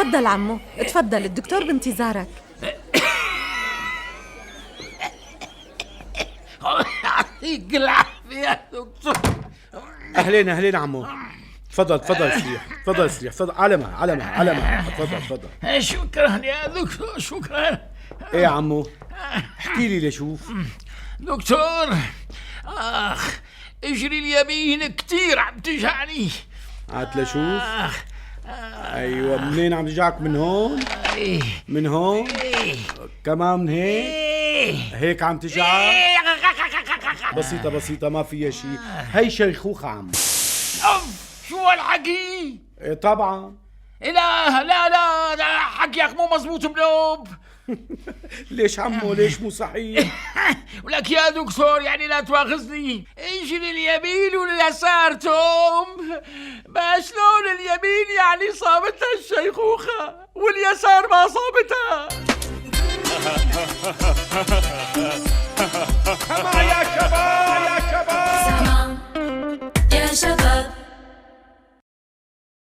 تفضل عمو، تفضل، الدكتور بانتظارك. يعطيك العافية يا دكتور. أهلين عمو. تفضل استريح، تفضل على ما تفضل. شكرا يا دكتور، شكرا. ايه يا عمو، احكي لي لشوف. دكتور، اجري اليمين كتير عم تجعني. عاد لشوف. ايوه، منين عم تجعك؟ من هون؟ من هون؟ كمان من هيك عم تجعك؟ بسيطة ما فيها شيء، هي شيخوخة عم. شو هالحكي؟ ايه طبعا. لا حكيك مو مزبوط بلوب. ليش عمو، ليش مو صحيح؟ ولك يا دكتور يعني لا تواخذني، اجري اليمين واليسار توم. ما شلون اليمين يعني صابتها الشيخوخة واليسار ما صابتها